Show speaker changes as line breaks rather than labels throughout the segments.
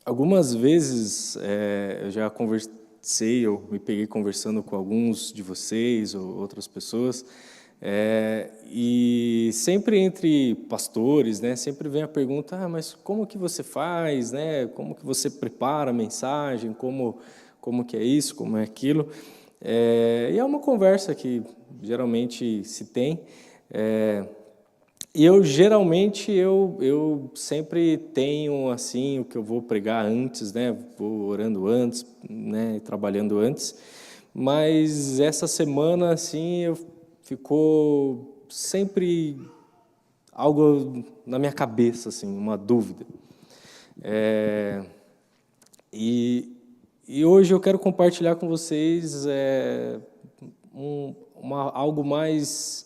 Algumas vezes eu já conversei, eu me peguei conversando com alguns de vocês ou outras pessoas, e sempre entre pastores, né, sempre vem a pergunta: mas como que você faz, né? Como que você prepara a mensagem? Como que é isso? Como é aquilo? E é uma conversa que geralmente se tem. E eu sempre tenho assim o que eu vou pregar antes, né? Vou orando antes, né? Trabalhando antes. Mas essa semana assim ficou sempre algo na minha cabeça, assim, uma dúvida. E, e hoje eu quero compartilhar com vocês algo mais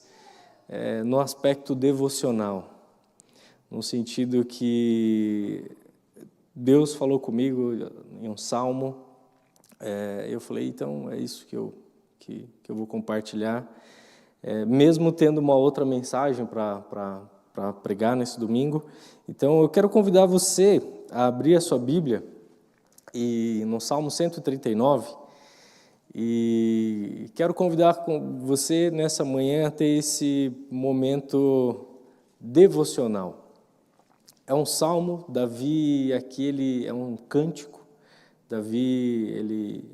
no aspecto devocional. No sentido que Deus falou comigo em um salmo, eu falei, então é isso que eu vou compartilhar, mesmo tendo uma outra mensagem para pregar nesse domingo. Então eu quero convidar você a abrir a sua Bíblia e no Salmo 139, e quero convidar você nessa manhã a ter esse momento devocional. É um salmo, Davi, aqui é um cântico. Davi,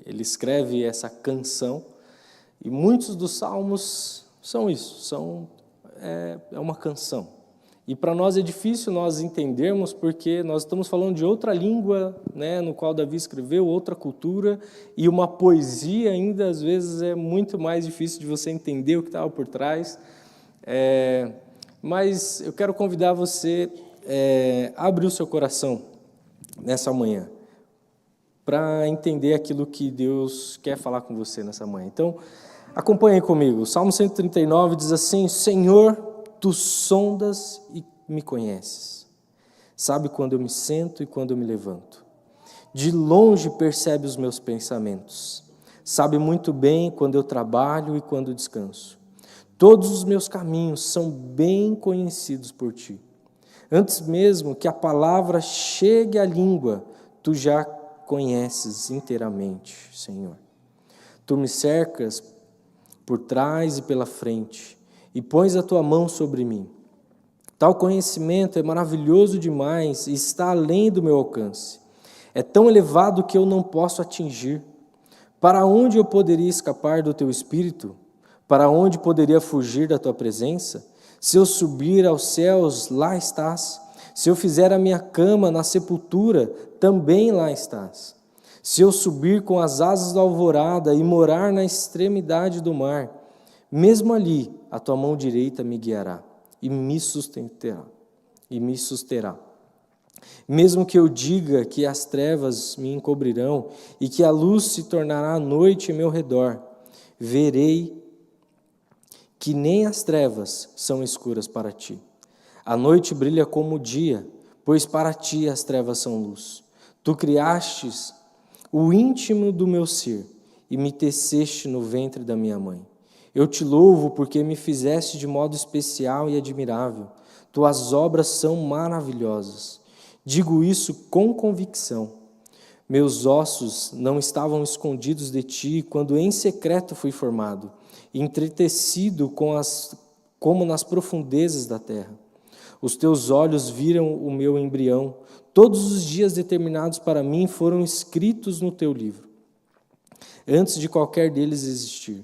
ele escreve essa canção, e muitos dos salmos são isso, é uma canção. E para nós é difícil nós entendermos, porque nós estamos falando de outra língua, né, no qual Davi escreveu, outra cultura, e uma poesia ainda, às vezes, é muito mais difícil de você entender o que estava por trás. Mas eu quero convidar você a abrir o seu coração nessa manhã, para entender aquilo que Deus quer falar com você nessa manhã. Então, acompanhe comigo. O Salmo 139 diz assim: Senhor, tu sondas e me conheces. Sabe quando eu me sento e quando eu me levanto. De longe percebe os meus pensamentos. Sabe muito bem quando eu trabalho e quando descanso. Todos os meus caminhos são bem conhecidos por ti. Antes mesmo que a palavra chegue à língua, tu já conheces inteiramente, Senhor. Tu me cercas por trás e pela frente, e pões a tua mão sobre mim. Tal conhecimento é maravilhoso demais e está além do meu alcance. É tão elevado que eu não posso atingir. Para onde eu poderia escapar do teu espírito? Para onde poderia fugir da tua presença? Se eu subir aos céus, lá estás. Se eu fizer a minha cama na sepultura, também lá estás. Se eu subir com as asas da alvorada e morar na extremidade do mar, mesmo ali a tua mão direita me guiará e me susterá. Mesmo que eu diga que as trevas me encobrirão e que a luz se tornará noite em meu redor, verei que nem as trevas são escuras para ti. A noite brilha como o dia, pois para ti as trevas são luz. Tu criastes o íntimo do meu ser e me teceste no ventre da minha mãe. Eu te louvo porque me fizeste de modo especial e admirável. Tuas obras são maravilhosas. Digo isso com convicção. Meus ossos não estavam escondidos de ti quando em secreto fui formado, entretecido como nas profundezas da terra. Os teus olhos viram o meu embrião. Todos os dias determinados para mim foram escritos no teu livro, antes de qualquer deles existir.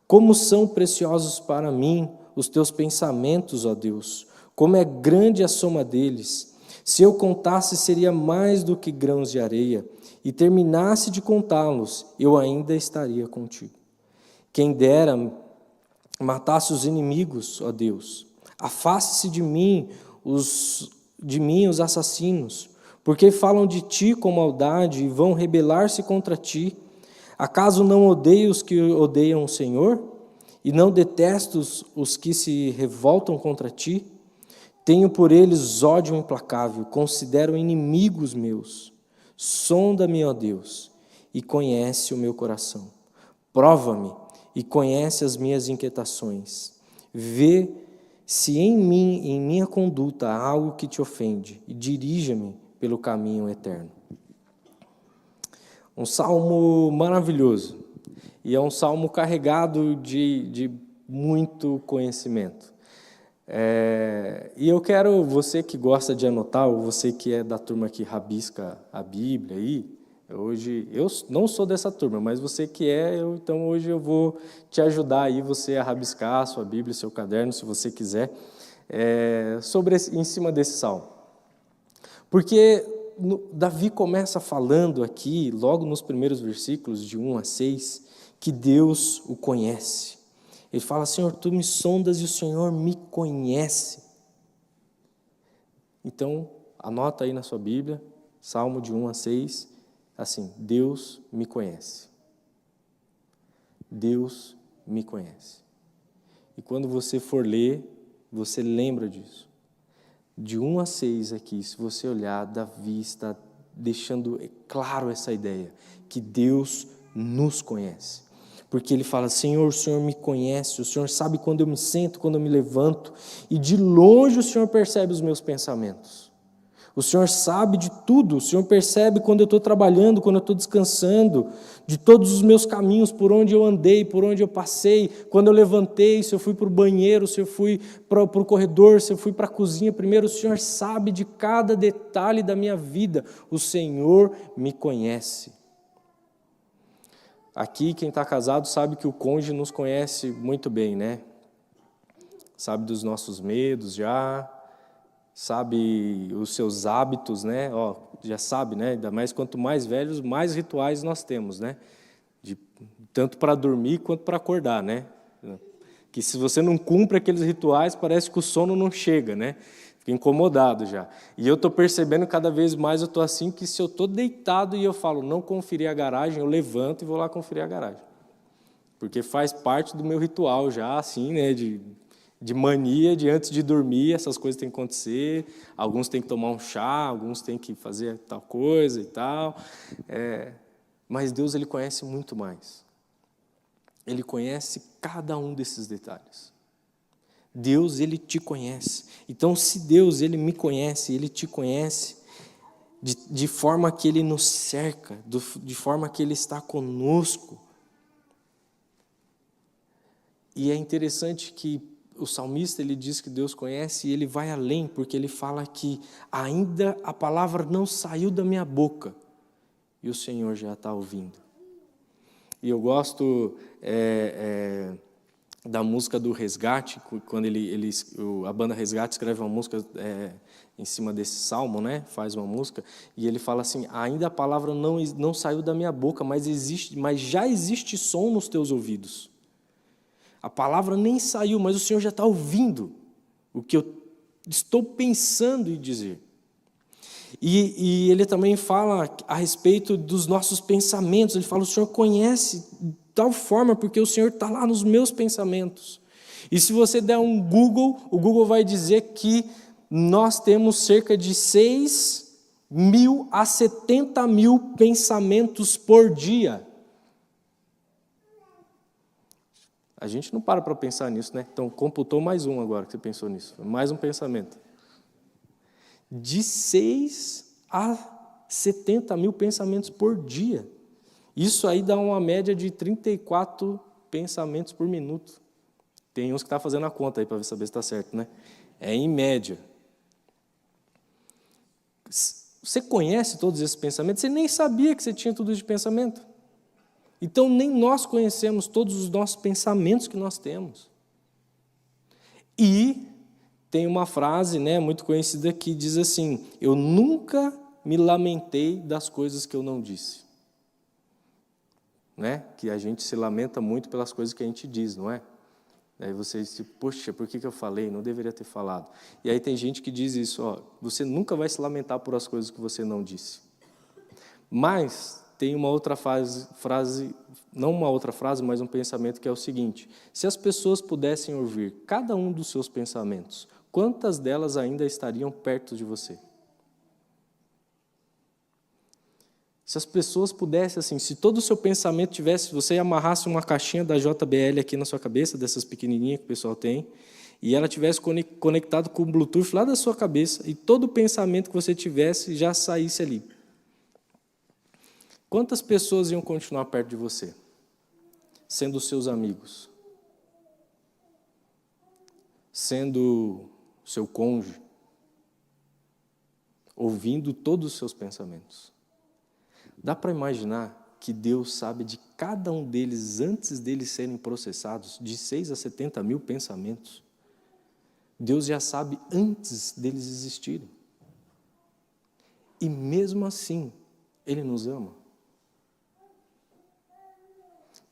Como são preciosos para mim os teus pensamentos, ó Deus! Como é grande a soma deles! Se eu contasse, seria mais do que grãos de areia, e terminasse de contá-los, eu ainda estaria contigo. Quem dera matasse os inimigos, ó Deus! Afaste-se de mim os assassinos, porque falam de ti com maldade e vão rebelar-se contra ti. Acaso não odeio os que odeiam o Senhor? E não detesto os que se revoltam contra ti? Tenho por eles ódio implacável, considero inimigos meus. Sonda-me, ó Deus, e conhece o meu coração. Prova-me e conhece as minhas inquietações. Vê se em mim, em minha conduta, há algo que te ofende, e dirija-me pelo caminho eterno. Um salmo maravilhoso. E é um salmo carregado de muito conhecimento. E eu quero, você que gosta de anotar, ou você que é da turma que rabisca a Bíblia aí, hoje, eu não sou dessa turma, mas você que então hoje eu vou te ajudar aí, você a rabiscar a sua Bíblia, seu caderno, se você quiser, em cima desse salmo. Porque Davi começa falando aqui, logo nos primeiros versículos, de 1 a 6, que Deus o conhece. Ele fala: Senhor, tu me sondas e o Senhor me conhece. Então, anota aí na sua Bíblia, Salmo de 1 a 6, assim: Deus me conhece. Deus me conhece. E quando você for ler, você lembra disso. De 1 a 6 aqui, se você olhar, Davi está deixando claro essa ideia, que Deus nos conhece. Porque ele fala: Senhor, o Senhor me conhece, o Senhor sabe quando eu me sento, quando eu me levanto, e de longe o Senhor percebe os meus pensamentos. O Senhor sabe de tudo, o Senhor percebe quando eu estou trabalhando, quando eu estou descansando, de todos os meus caminhos, por onde eu andei, por onde eu passei, quando eu levantei, se eu fui para o banheiro, se eu fui para o corredor, se eu fui para a cozinha primeiro, o Senhor sabe de cada detalhe da minha vida, o Senhor me conhece. Aqui, quem está casado sabe que o cônjuge nos conhece muito bem, né? Sabe dos nossos medos já, sabe os seus hábitos, né? Já sabe, né? Ainda mais quanto mais velhos, mais rituais nós temos, né? Tanto para dormir quanto para acordar, né? Que se você não cumpre aqueles rituais, parece que o sono não chega, né? Fico incomodado já. E eu estou percebendo cada vez mais, eu estou assim, que se eu estou deitado e eu falo, não conferi a garagem, eu levanto e vou lá conferir a garagem. Porque faz parte do meu ritual já, assim, né, de mania, de antes de dormir, essas coisas têm que acontecer, alguns têm que tomar um chá, alguns têm que fazer tal coisa e tal. Mas Deus, Ele conhece muito mais. Ele conhece cada um desses detalhes. Deus, Ele te conhece. Então, se Deus, Ele me conhece, Ele te conhece, de forma que Ele nos cerca, de forma que Ele está conosco. E é interessante que o salmista, ele diz que Deus conhece, e ele vai além, porque ele fala que ainda a palavra não saiu da minha boca, e o Senhor já está ouvindo. E eu gosto da música do Resgate, quando a banda Resgate escreve uma música em cima desse salmo, né? Faz uma música, e ele fala assim: ainda a palavra não saiu da minha boca, mas já existe som nos teus ouvidos. A palavra nem saiu, mas o Senhor já está ouvindo o que eu estou pensando em dizer. E ele também fala a respeito dos nossos pensamentos. Ele fala: o Senhor conhece de tal forma, porque o Senhor está lá nos meus pensamentos. E se você der um Google, o Google vai dizer que nós temos cerca de 6.000 a 70.000 pensamentos por dia. A gente não para pensar nisso, né? Então, computou mais um agora que você pensou nisso. Mais um pensamento. De 6 a 70.000 pensamentos por dia. Isso aí dá uma média de 34 pensamentos por minuto. Tem uns que estão fazendo a conta aí para saber se está certo, né? É em média. Você conhece todos esses pensamentos? Você nem sabia que você tinha tudo isso de pensamento. Então, nem nós conhecemos todos os nossos pensamentos que nós temos. E tem uma frase, né, muito conhecida que diz assim: eu nunca me lamentei das coisas que eu não disse. Né? Que a gente se lamenta muito pelas coisas que a gente diz, não é? Aí você diz: poxa, por que eu falei? Não deveria ter falado. E aí tem gente que diz isso: você nunca vai se lamentar por as coisas que você não disse. Mas tem uma outra frase, não uma outra frase, mas um pensamento que é o seguinte: se as pessoas pudessem ouvir cada um dos seus pensamentos, quantas delas ainda estariam perto de você? Se as pessoas pudessem, assim, se todo o seu pensamento tivesse, você amarrasse uma caixinha da JBL aqui na sua cabeça, dessas pequenininhas que o pessoal tem, e ela tivesse conectado com o Bluetooth lá da sua cabeça, e todo o pensamento que você tivesse já saísse ali. Quantas pessoas iam continuar perto de você, sendo seus amigos, sendo seu cônjuge, ouvindo todos os seus pensamentos? Dá para imaginar que Deus sabe de cada um deles antes deles serem processados, de 6 a 70 mil pensamentos? Deus já sabe antes deles existirem. E mesmo assim, Ele nos ama.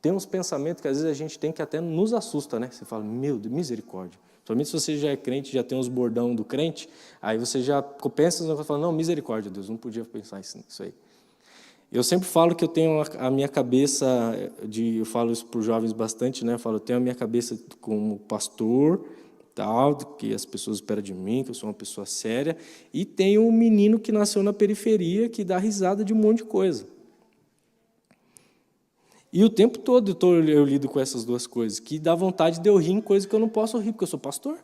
Tem uns pensamentos que às vezes a gente tem que até nos assusta, né? Você fala, meu Deus, misericórdia. Somente se você já é crente, já tem os bordão do crente, aí você já pensa e fala, não, misericórdia, Deus, não podia pensar nisso aí. Eu sempre falo que eu tenho a minha cabeça, eu falo isso para os jovens bastante, né? Eu falo, eu tenho a minha cabeça como pastor, tal, que as pessoas esperam de mim, que eu sou uma pessoa séria, e tenho um menino que nasceu na periferia, que dá risada de um monte de coisa. E o tempo todo eu lido com essas duas coisas, que dá vontade de eu rir em coisa que eu não posso rir, porque eu sou pastor.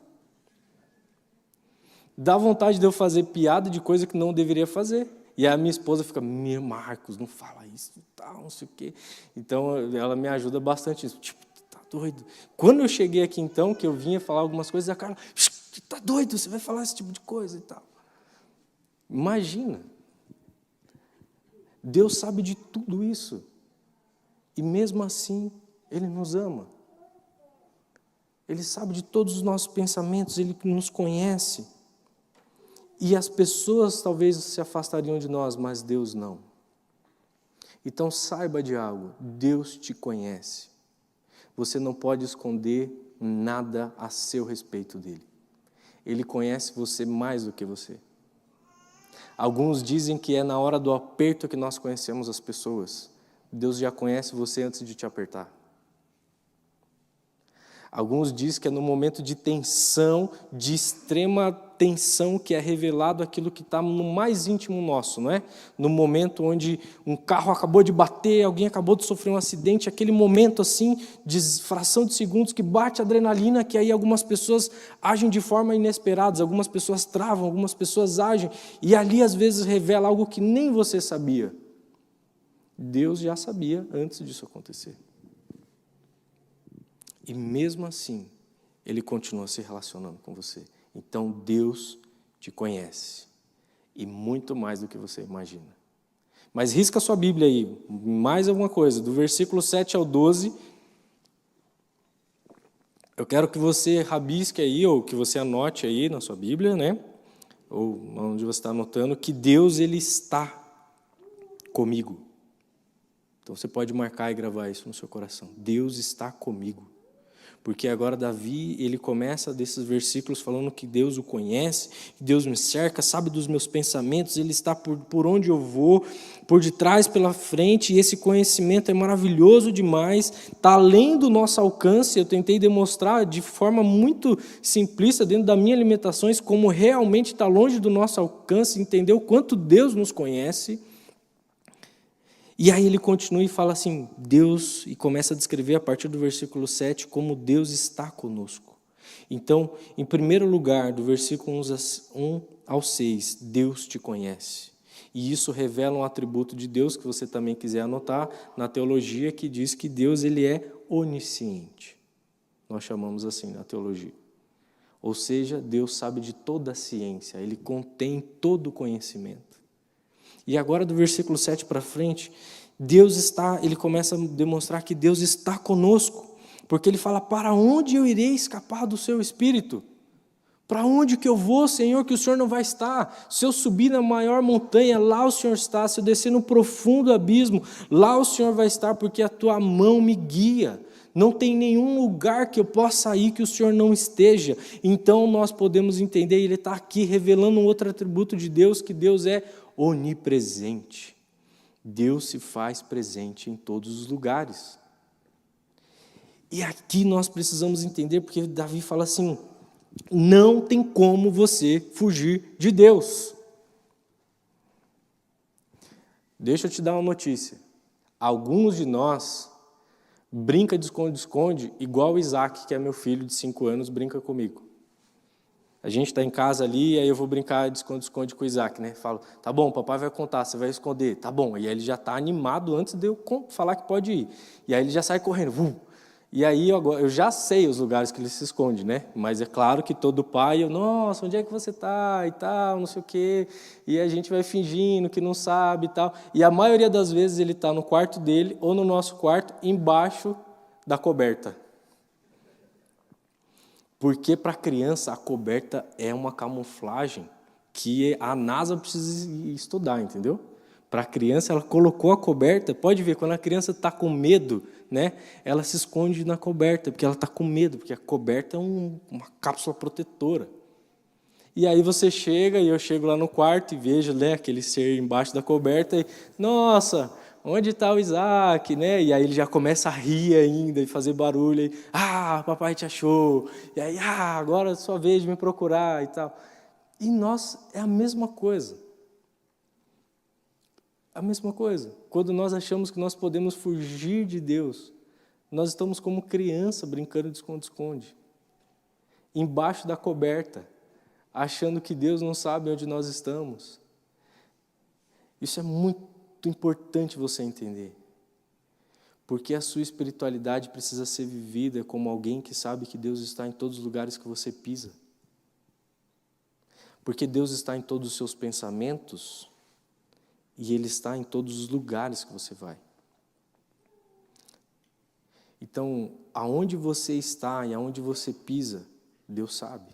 Dá vontade de eu fazer piada de coisa que não deveria fazer. E a minha esposa fica, Marcos, não fala isso, tal, não sei o quê. Então, ela me ajuda bastante nisso. Tipo, tá doido? Quando eu cheguei aqui, então, que eu vinha falar algumas coisas, a Carla, tá doido, você vai falar esse tipo de coisa e tal. Imagina. Deus sabe de tudo isso. E mesmo assim, Ele nos ama. Ele sabe de todos os nossos pensamentos, Ele nos conhece. E as pessoas talvez se afastariam de nós, mas Deus não. Então saiba de algo, Deus te conhece. Você não pode esconder nada a seu respeito dele. Ele conhece você mais do que você. Alguns dizem que é na hora do aperto que nós conhecemos as pessoas. Deus já conhece você antes de te apertar. Alguns dizem que é no momento de tensão, de extrema tensão, que é revelado aquilo que está no mais íntimo nosso, não é? No momento onde um carro acabou de bater, alguém acabou de sofrer um acidente, aquele momento assim, de fração de segundos, que bate a adrenalina, que aí algumas pessoas agem de forma inesperada, algumas pessoas travam, algumas pessoas agem, e ali às vezes revela algo que nem você sabia. Deus já sabia antes disso acontecer. E mesmo assim, Ele continua se relacionando com você. Então, Deus te conhece. E muito mais do que você imagina. Mas risca a sua Bíblia aí. Mais alguma coisa. Do versículo 7 ao 12. Eu quero que você rabisque aí, ou que você anote aí na sua Bíblia, né? Ou onde você está anotando, que Deus, Ele está comigo. Então, você pode marcar e gravar isso no seu coração. Deus está comigo. Porque agora Davi, ele começa desses versículos falando que Deus o conhece, que Deus me cerca, sabe dos meus pensamentos, Ele está por onde eu vou, por detrás, pela frente, e esse conhecimento é maravilhoso demais, está além do nosso alcance. Eu tentei demonstrar de forma muito simplista, dentro das minhas limitações, como realmente está longe do nosso alcance, entender o quanto Deus nos conhece. E aí ele continua e fala assim, Deus, e começa a descrever a partir do versículo 7, como Deus está conosco. Então, em primeiro lugar, do versículo 1 ao 6, Deus te conhece. E isso revela um atributo de Deus, que você também quiser anotar, na teologia, que diz que Deus, Ele é onisciente. Nós chamamos assim na teologia. Ou seja, Deus sabe de toda a ciência, Ele contém todo o conhecimento. E agora do versículo 7 para frente, ele começa a demonstrar que Deus está conosco, porque ele fala, para onde eu irei escapar do seu Espírito? Para onde que eu vou, Senhor, que o Senhor não vai estar? Se eu subir na maior montanha, lá o Senhor está. Se eu descer no profundo abismo, lá o Senhor vai estar, porque a tua mão me guia. Não tem nenhum lugar que eu possa ir que o Senhor não esteja. Então nós podemos entender, ele está aqui revelando um outro atributo de Deus, que Deus é onipresente. Deus se faz presente em todos os lugares. E aqui nós precisamos entender, porque Davi fala assim, não tem como você fugir de Deus. Deixa eu te dar uma notícia. Alguns de nós brinca de esconde-esconde, igual o Isaac, que é meu filho de 5 anos, brinca comigo. A gente está em casa ali, aí eu vou brincar de esconde-esconde com o Isaac, né? Falo, tá bom, papai vai contar, você vai esconder. Tá bom. E aí ele já está animado antes de eu falar que pode ir. E aí ele já sai correndo. E aí eu já sei os lugares que ele se esconde, né? Mas é claro que todo pai, nossa, onde é que você está e tal, não sei o quê. E a gente vai fingindo que não sabe e tal. E a maioria das vezes ele está no quarto dele ou no nosso quarto, embaixo da coberta. Porque para a criança a coberta é uma camuflagem que a NASA precisa estudar, entendeu? Para a criança, ela colocou a coberta, pode ver, quando a criança está com medo, né, ela se esconde na coberta, porque ela está com medo, porque a coberta é uma cápsula protetora. E aí você chega, e eu chego lá no quarto e vejo, né, aquele ser embaixo da coberta, e, nossa, onde está o Isaac? Né? E aí ele já começa a rir ainda e fazer barulho. E, papai te achou. E aí, agora é sua vez de me procurar e tal. E nós, é a mesma coisa. A mesma coisa. Quando nós achamos que nós podemos fugir de Deus, nós estamos como criança brincando de esconde-esconde. Embaixo da coberta, achando que Deus não sabe onde nós estamos. Isso é muito importante você entender. Porque a sua espiritualidade precisa ser vivida como alguém que sabe que Deus está em todos os lugares que você pisa. Porque Deus está em todos os seus pensamentos e Ele está em todos os lugares que você vai. Então, aonde você está e aonde você pisa, Deus sabe.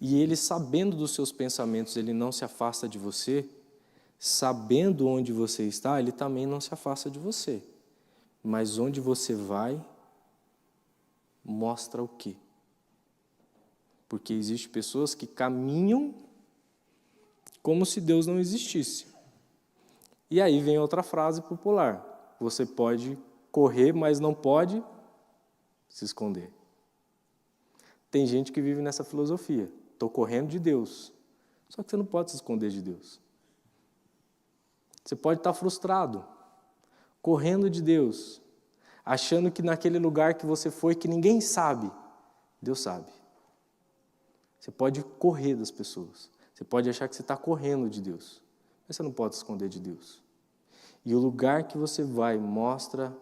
E Ele, sabendo dos seus pensamentos, Ele não se afasta de você. Sabendo onde você está, Ele também não se afasta de você. Mas onde você vai, mostra o quê? Porque existem pessoas que caminham como se Deus não existisse. E aí vem outra frase popular. Você pode correr, mas não pode se esconder. Tem gente que vive nessa filosofia. Estou correndo de Deus. Só que você não pode se esconder de Deus. Você pode estar frustrado, correndo de Deus, achando que naquele lugar que você foi, que ninguém sabe, Deus sabe. Você pode correr das pessoas. Você pode achar que você está correndo de Deus, mas você não pode se esconder de Deus. E o lugar que você vai mostra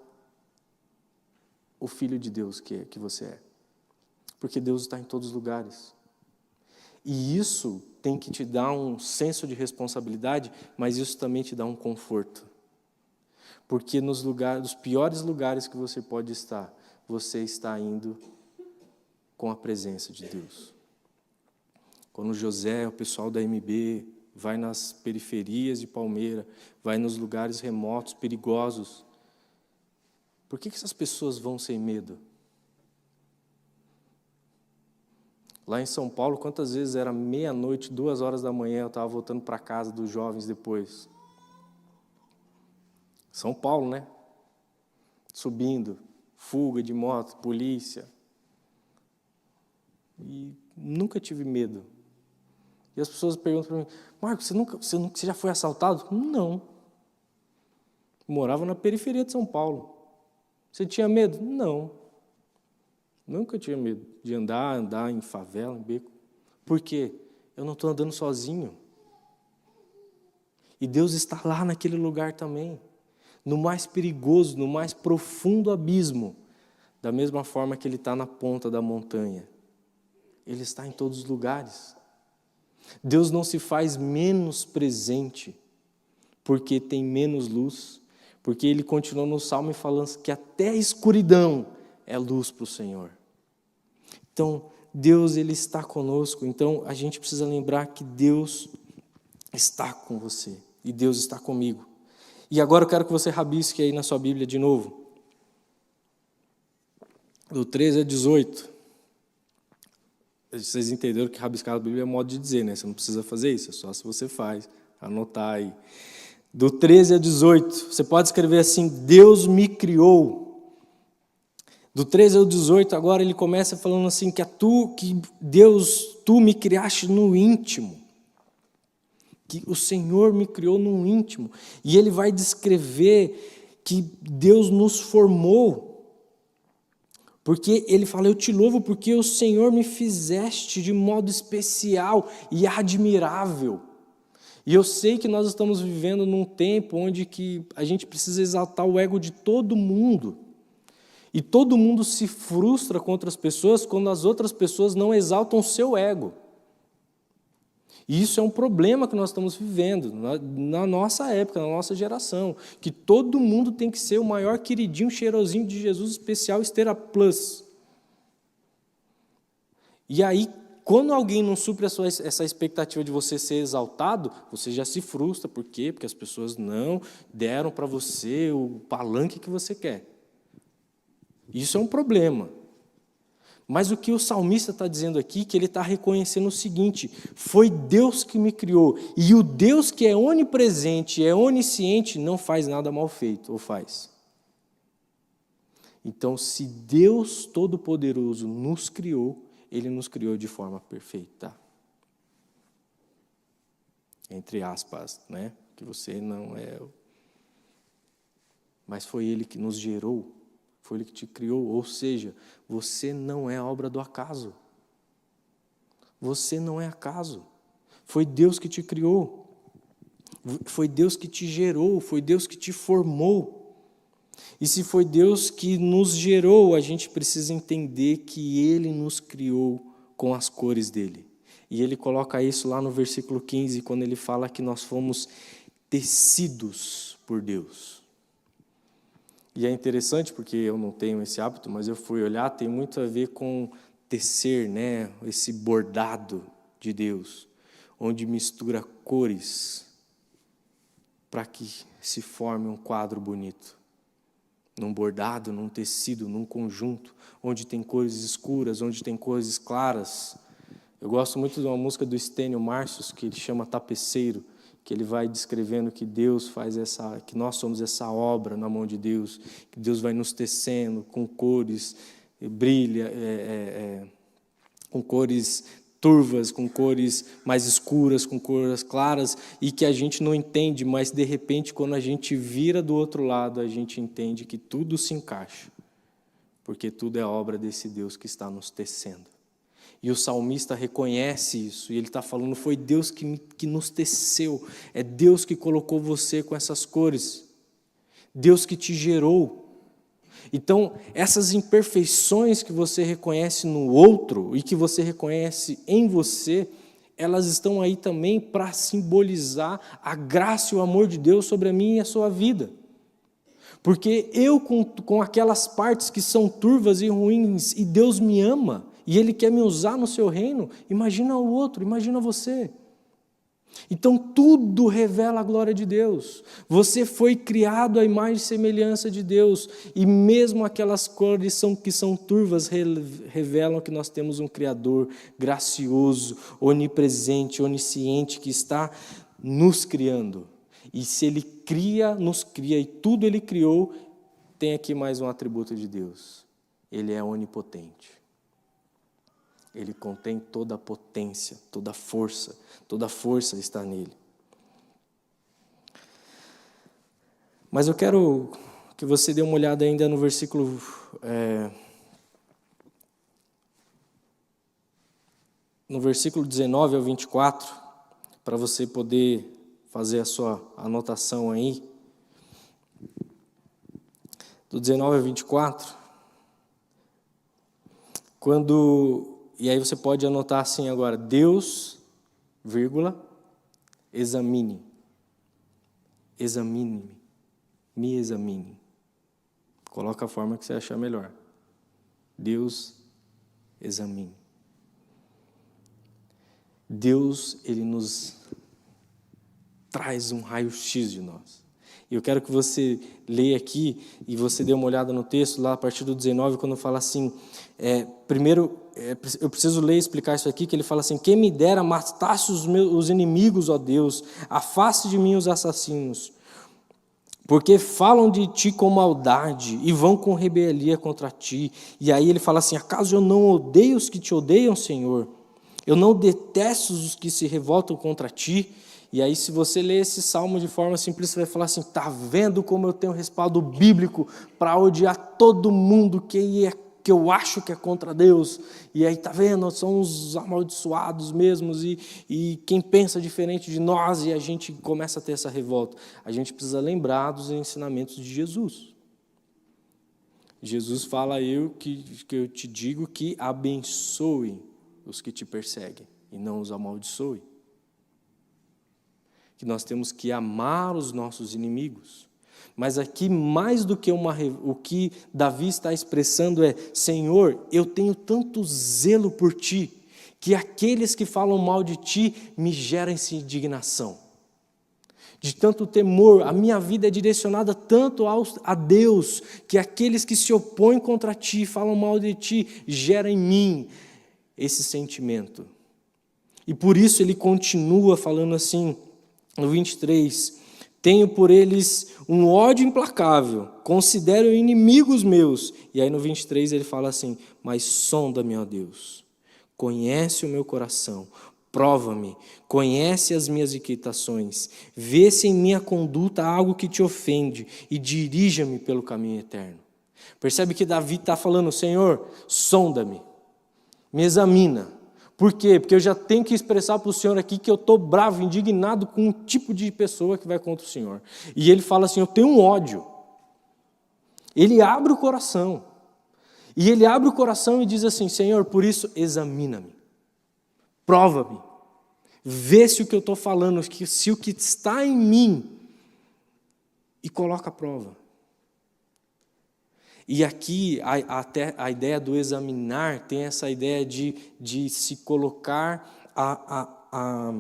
o Filho de Deus que você é. Porque Deus está em todos os lugares. E isso tem que te dar um senso de responsabilidade, mas isso também te dá um conforto. Porque nos piores lugares que você pode estar, você está indo com a presença de Deus. Quando José, o pessoal da MB, vai nas periferias de Palmeira, vai nos lugares remotos, perigosos, por que essas pessoas vão sem medo? Lá em São Paulo, quantas vezes era meia-noite, 2 horas da manhã, eu estava voltando para casa dos jovens depois. São Paulo, né? Subindo, fuga de moto, polícia. E nunca tive medo. E as pessoas perguntam para mim, Marcos, você já foi assaltado? Não. Morava na periferia de São Paulo. Você tinha medo? Não. Nunca tinha medo de andar em favela, em beco. Por quê? Eu não estou andando sozinho. E Deus está lá naquele lugar também. No mais perigoso, no mais profundo abismo. Da mesma forma que Ele está na ponta da montanha. Ele está em todos os lugares. Deus não se faz menos presente porque tem menos luz. Porque Ele continua no Salmo falando que até a escuridão é luz para o Senhor. Então, Deus, Ele está conosco. Então, a gente precisa lembrar que Deus está com você. E Deus está comigo. E agora eu quero que você rabisque aí na sua Bíblia de novo. Do 13 a 18. Vocês entenderam que rabiscar a Bíblia é modo de dizer, né? Você não precisa fazer isso, é só se você faz. Anotar aí. Do 13 a 18. Você pode escrever assim, Deus me criou. Do 13 ao 18, agora ele começa falando assim, que Deus, tu me criaste no íntimo. Que o Senhor me criou no íntimo. E ele vai descrever que Deus nos formou. Porque ele fala, eu te louvo porque o Senhor me fizeste de modo especial e admirável. E eu sei que nós estamos vivendo num tempo onde que a gente precisa exaltar o ego de todo mundo. E todo mundo se frustra com outras pessoas quando as outras pessoas não exaltam o seu ego. E isso é um problema que nós estamos vivendo na nossa época, na nossa geração, que todo mundo tem que ser o maior queridinho, cheirosinho de Jesus especial, esteira plus. E aí, quando alguém não supre essa expectativa de você ser exaltado, você já se frustra. Por quê? Porque as pessoas não deram para você o palanque que você quer. Isso é um problema. Mas o que o salmista está dizendo aqui, que ele está reconhecendo o seguinte, foi Deus que me criou, e o Deus que é onipresente, é onisciente, não faz nada mal feito, ou faz? Então, se Deus Todo-Poderoso nos criou, Ele nos criou de forma perfeita. Entre aspas, né? Que você não é... Mas foi Ele que nos gerou. Foi Ele que te criou, ou seja, você não é obra do acaso. Você não é acaso. Foi Deus que te criou. Foi Deus que te gerou, foi Deus que te formou. E se foi Deus que nos gerou, a gente precisa entender que Ele nos criou com as cores dEle. E Ele coloca isso lá no versículo 15, quando Ele fala que nós fomos tecidos por Deus. E é interessante porque eu não tenho esse hábito, mas eu fui olhar, tem muito a ver com tecer, né? Esse bordado de Deus, onde mistura cores para que se forme um quadro bonito. Num bordado, num tecido, num conjunto, onde tem cores escuras, onde tem cores claras. Eu gosto muito de uma música do Estênio Marcius, que ele chama Tapeceiro, que ele vai descrevendo que Deus faz que nós somos essa obra na mão de Deus, que Deus vai nos tecendo com cores, brilha, com cores turvas, com cores mais escuras, com cores claras, e que a gente não entende, mas de repente quando a gente vira do outro lado, a gente entende que tudo se encaixa, porque tudo é obra desse Deus que está nos tecendo. E o salmista reconhece isso, e ele está falando, foi Deus que nos teceu, é Deus que colocou você com essas cores, Deus que te gerou. Então, essas imperfeições que você reconhece no outro e que você reconhece em você, elas estão aí também para simbolizar a graça e o amor de Deus sobre a minha e a sua vida. Porque eu, com aquelas partes que são turvas e ruins, e Deus me ama, e Ele quer me usar no seu reino, imagina o outro, imagina você. Então tudo revela a glória de Deus. Você foi criado à imagem e semelhança de Deus, e mesmo aquelas cores que são turvas revelam que nós temos um Criador gracioso, onipresente, onisciente, que está nos criando. E se Ele cria, nos cria, e tudo Ele criou, tem aqui mais um atributo de Deus. Ele é onipotente. Ele contém toda a potência, toda a força está nele. Mas eu quero que você dê uma olhada ainda no versículo no versículo 19 ao 24, para você poder fazer a sua anotação aí. Do 19 ao 24, e aí você pode anotar assim agora, Deus, vírgula, examine-me, me examine. Coloca a forma que você achar melhor. Deus, examine. Deus, Ele nos traz um raio-x de nós. E eu quero que você leia aqui e você dê uma olhada no texto, lá a partir do 19, quando fala assim, primeiro, eu preciso ler e explicar isso aqui, que ele fala assim, quem me dera matasse os inimigos, ó Deus, afaste de mim os assassinos, porque falam de ti com maldade e vão com rebeldia contra ti. E aí ele fala assim, acaso eu não odeio os que te odeiam, Senhor? Eu não detesto os que se revoltam contra ti? E aí, se você ler esse salmo de forma simples, você vai falar assim, está vendo como eu tenho respaldo bíblico para odiar todo mundo que porque eu acho que é contra Deus, e aí tá vendo, são os amaldiçoados mesmos, e quem pensa diferente de nós, e a gente começa a ter essa revolta. A gente precisa lembrar dos ensinamentos de Jesus. Jesus fala, que eu te digo que abençoe os que te perseguem, e não os amaldiçoe. Que nós temos que amar os nossos inimigos. Mas aqui, mais do que o que Davi está expressando é, Senhor, eu tenho tanto zelo por Ti, que aqueles que falam mal de Ti me geram essa indignação. De tanto temor, a minha vida é direcionada tanto a Deus, que aqueles que se opõem contra Ti, falam mal de Ti, geram em mim esse sentimento. E por isso ele continua falando assim, no 23, tenho por eles um ódio implacável, considero inimigos meus. E aí no 23 ele fala assim, mas sonda-me, ó Deus, conhece o meu coração, prova-me, conhece as minhas inquietações, vê se em minha conduta há algo que te ofende e dirija-me pelo caminho eterno. Percebe que Davi está falando, Senhor, sonda-me, me examina. Por quê? Porque eu já tenho que expressar para o Senhor aqui que eu estou bravo, indignado com um tipo de pessoa que vai contra o Senhor. E ele fala assim, eu tenho um ódio. Ele abre o coração. E ele abre o coração e diz assim, Senhor, por isso examina-me. Prova-me. Vê se o que eu estou falando, se o que está em mim, e coloca a prova. E aqui até a ideia do examinar tem essa ideia de se colocar a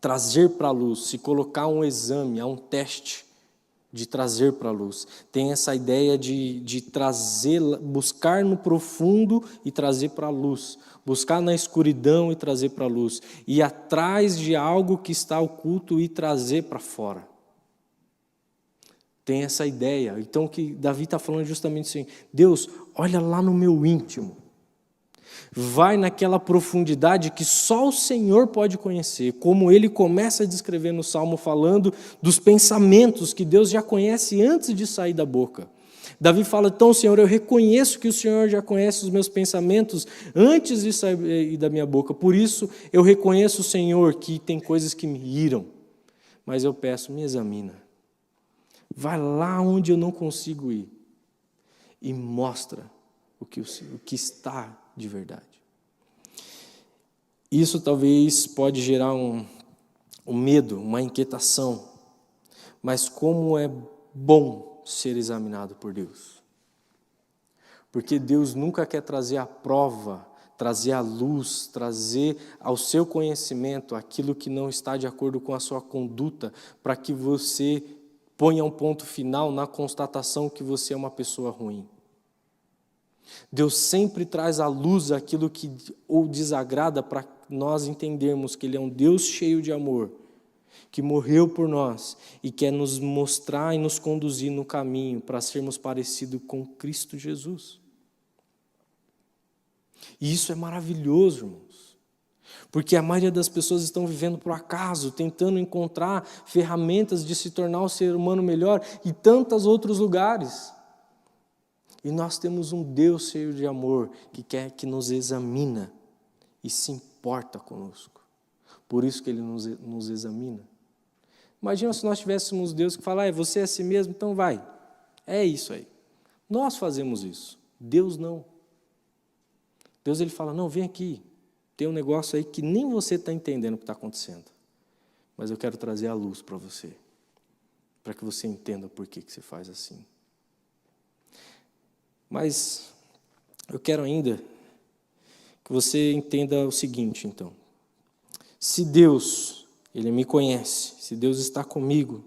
trazer para a luz, se colocar um exame, um teste de trazer para a luz. Tem essa ideia de trazer, buscar no profundo e trazer para a luz, buscar na escuridão e trazer para a luz, ir atrás de algo que está oculto e trazer para fora. Tem essa ideia. Então, o que Davi está falando justamente assim, Deus, olha lá no meu íntimo. Vai naquela profundidade que só o Senhor pode conhecer, como ele começa a descrever no Salmo, falando dos pensamentos que Deus já conhece antes de sair da boca. Davi fala, então, Senhor, eu reconheço que o Senhor já conhece os meus pensamentos antes de sair da minha boca. Por isso, eu reconheço, Senhor, que tem coisas que me iram. Mas eu peço, me examina. Vai lá onde eu não consigo ir e mostra o que está de verdade. Isso talvez pode gerar um medo, uma inquietação, mas como é bom ser examinado por Deus. Porque Deus nunca quer trazer à prova, trazer à luz, trazer ao seu conhecimento aquilo que não está de acordo com a sua conduta, para que você ponha um ponto final na constatação que você é uma pessoa ruim. Deus sempre traz à luz aquilo que o desagrada para nós entendermos que Ele é um Deus cheio de amor, que morreu por nós e quer nos mostrar e nos conduzir no caminho para sermos parecidos com Cristo Jesus. E isso é maravilhoso, irmãos. Porque a maioria das pessoas estão vivendo por acaso, tentando encontrar ferramentas de se tornar um ser humano melhor em tantos outros lugares. E nós temos um Deus cheio de amor que nos examina e se importa conosco. Por isso que Ele nos examina. Imagina se nós tivéssemos Deus que fala, você é assim mesmo, então vai. É isso aí. Nós fazemos isso. Deus não. Deus ele fala, não, vem aqui. Tem um negócio aí que nem você está entendendo o que está acontecendo. Mas eu quero trazer a luz para você. Para que você entenda por que você faz assim. Mas eu quero ainda que você entenda o seguinte, então. Se Deus, Ele me conhece, se Deus está comigo,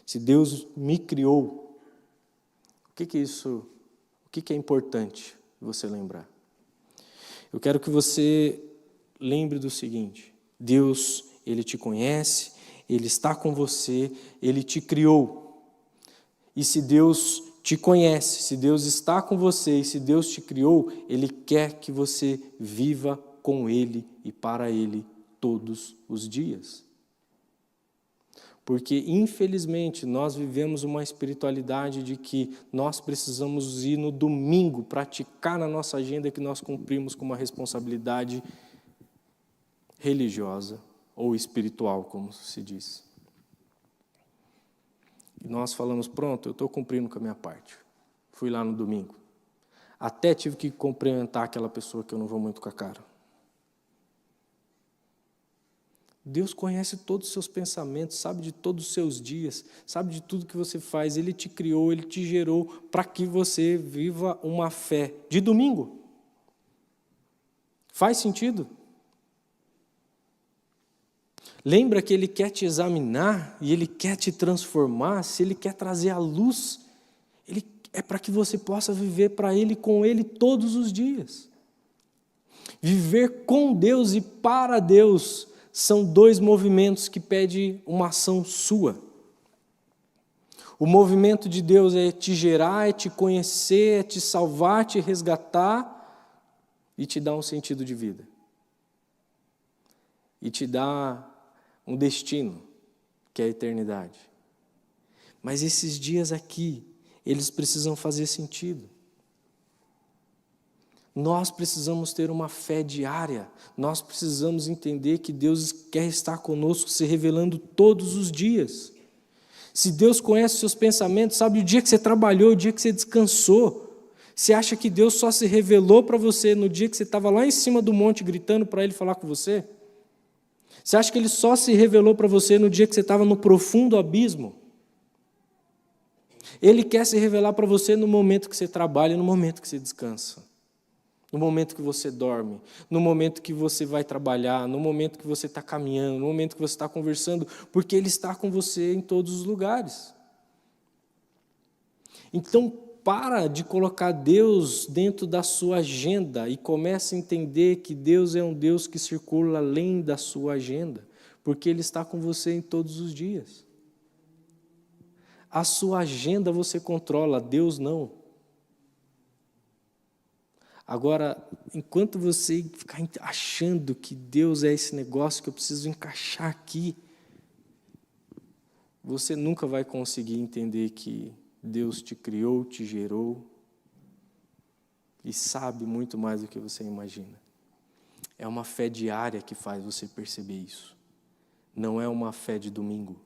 se Deus me criou, o que é importante você lembrar? Eu quero que você lembre do seguinte, Deus, Ele te conhece, Ele está com você, Ele te criou. E se Deus te conhece, se Deus está com você e se Deus te criou, Ele quer que você viva com Ele e para Ele todos os dias. Porque, infelizmente, nós vivemos uma espiritualidade de que nós precisamos ir no domingo, praticar na nossa agenda que nós cumprimos com uma responsabilidade religiosa ou espiritual, como se diz. E nós falamos, pronto, eu estou cumprindo com a minha parte. Fui lá no domingo. Até tive que cumprimentar aquela pessoa que eu não vou muito com a cara. Deus conhece todos os seus pensamentos, sabe de todos os seus dias, sabe de tudo que você faz. Ele te criou, Ele te gerou para que você viva uma fé de domingo. Faz sentido? Lembra que Ele quer te examinar e Ele quer te transformar, se Ele quer trazer a luz, é para que você possa viver para Ele, com Ele todos os dias. Viver com Deus e para Deus são dois movimentos que pedem uma ação sua. O movimento de Deus é te gerar, é te conhecer, é te salvar, te resgatar e te dar um sentido de vida. E te dar um destino, que é a eternidade. Mas esses dias aqui, eles precisam fazer sentido. Nós precisamos ter uma fé diária, nós precisamos entender que Deus quer estar conosco, se revelando todos os dias. Se Deus conhece os seus pensamentos, sabe o dia que você trabalhou, o dia que você descansou. Você acha que Deus só se revelou para você no dia que você estava lá em cima do monte gritando para Ele falar com você? Você acha que Ele só se revelou para você no dia que você estava no profundo abismo? Ele quer se revelar para você no momento que você trabalha, no momento que você descansa. No momento que você dorme, no momento que você vai trabalhar, no momento que você está caminhando, no momento que você está conversando, porque Ele está com você em todos os lugares. Então, para de colocar Deus dentro da sua agenda e comece a entender que Deus é um Deus que circula além da sua agenda, porque Ele está com você em todos os dias. A sua agenda você controla, Deus não. Agora, enquanto você ficar achando que Deus é esse negócio que eu preciso encaixar aqui, você nunca vai conseguir entender que Deus te criou, te gerou e sabe muito mais do que você imagina. É uma fé diária que faz você perceber isso. Não é uma fé de domingo.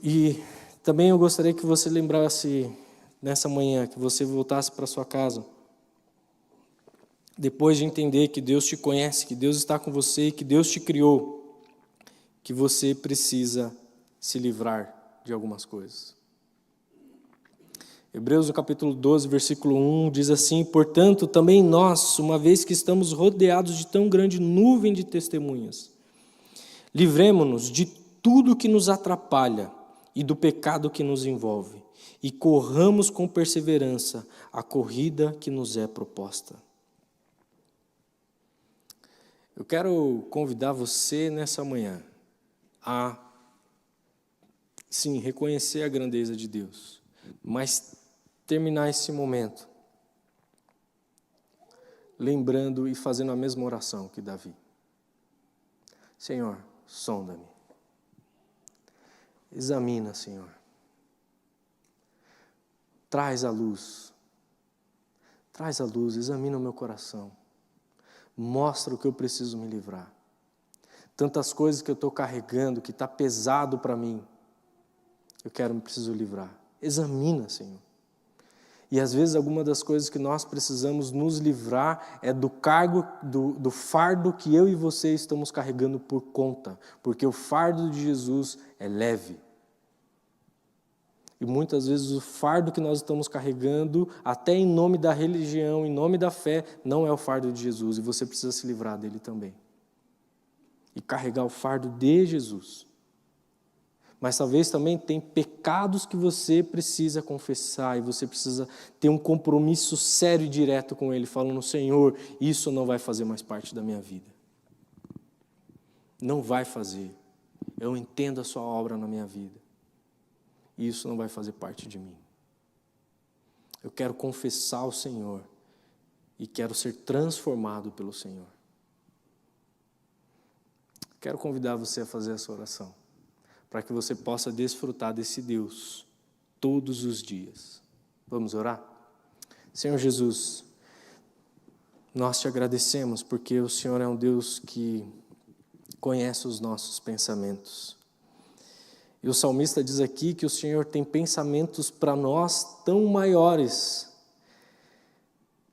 E também eu gostaria que você lembrasse nessa manhã, que você voltasse para sua casa, depois de entender que Deus te conhece, que Deus está com você, que Deus te criou, que você precisa se livrar de algumas coisas. Hebreus, no capítulo 12, versículo 1, diz assim: portanto, também nós, uma vez que estamos rodeados de tão grande nuvem de testemunhas, livremo-nos de tudo que nos atrapalha e do pecado que nos envolve, e corramos com perseverança a corrida que nos é proposta. Eu quero convidar você nessa manhã a, sim, reconhecer a grandeza de Deus, mas terminar esse momento lembrando e fazendo a mesma oração que Davi. Senhor, sonda-me. Examina, Senhor. Traz a luz, examina o meu coração, mostra o que eu preciso me livrar. Tantas coisas que eu estou carregando, que está pesado para mim, preciso livrar. Examina, Senhor. E às vezes alguma das coisas que nós precisamos nos livrar é do cargo, do fardo que eu e você estamos carregando por conta, porque o fardo de Jesus é leve. E muitas vezes o fardo que nós estamos carregando, até em nome da religião, em nome da fé, não é o fardo de Jesus. E você precisa se livrar dele também. E carregar o fardo de Jesus. Mas talvez também tem pecados que você precisa confessar. E você precisa ter um compromisso sério e direto com ele. Falando, Senhor, isso não vai fazer mais parte da minha vida. Não vai fazer. Eu entendo a sua obra na minha vida. E isso não vai fazer parte de mim. Eu quero confessar ao Senhor e quero ser transformado pelo Senhor. Quero convidar você a fazer essa oração, para que você possa desfrutar desse Deus todos os dias. Vamos orar? Senhor Jesus, nós te agradecemos porque o Senhor é um Deus que conhece os nossos pensamentos. E o salmista diz aqui que o Senhor tem pensamentos para nós tão maiores,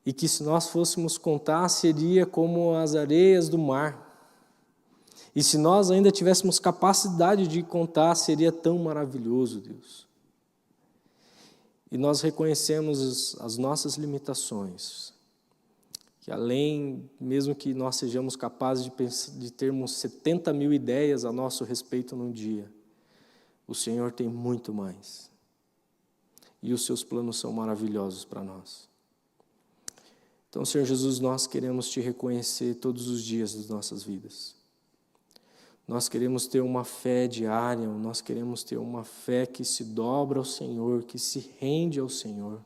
e que se nós fôssemos contar, seria como as areias do mar. E se nós ainda tivéssemos capacidade de contar, seria tão maravilhoso, Deus. E nós reconhecemos as nossas limitações, que além, mesmo que nós sejamos capazes de termos 70 mil ideias a nosso respeito num dia, o Senhor tem muito mais. E os seus planos são maravilhosos para nós. Então, Senhor Jesus, nós queremos te reconhecer todos os dias das nossas vidas. Nós queremos ter uma fé diária, nós queremos ter uma fé que se dobra ao Senhor, que se rende ao Senhor.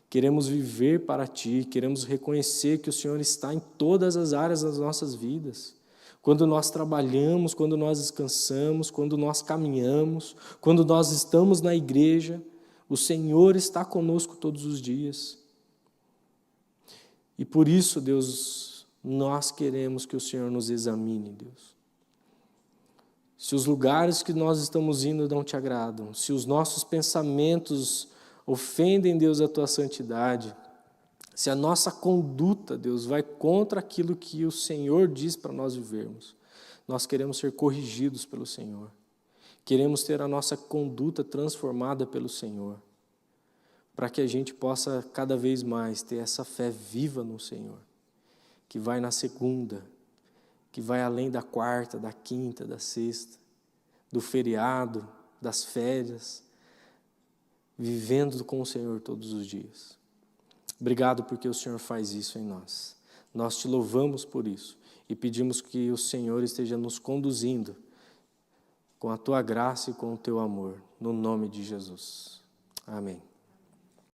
Queremos viver para Ti, queremos reconhecer que o Senhor está em todas as áreas das nossas vidas. Quando nós trabalhamos, quando nós descansamos, quando nós caminhamos, quando nós estamos na igreja, o Senhor está conosco todos os dias. E por isso, Deus, nós queremos que o Senhor nos examine, Deus. Se os lugares que nós estamos indo não te agradam, se os nossos pensamentos ofendem, Deus, a tua santidade, se a nossa conduta, Deus, vai contra aquilo que o Senhor diz para nós vivermos, nós queremos ser corrigidos pelo Senhor. Queremos ter a nossa conduta transformada pelo Senhor, para que a gente possa cada vez mais ter essa fé viva no Senhor, que vai na segunda, que vai além da quarta, da quinta, da sexta, do feriado, das férias, vivendo com o Senhor todos os dias. Obrigado porque o Senhor faz isso em nós. Nós te louvamos por isso e pedimos que o Senhor esteja nos conduzindo com a tua graça e com o teu amor, no nome de Jesus. Amém.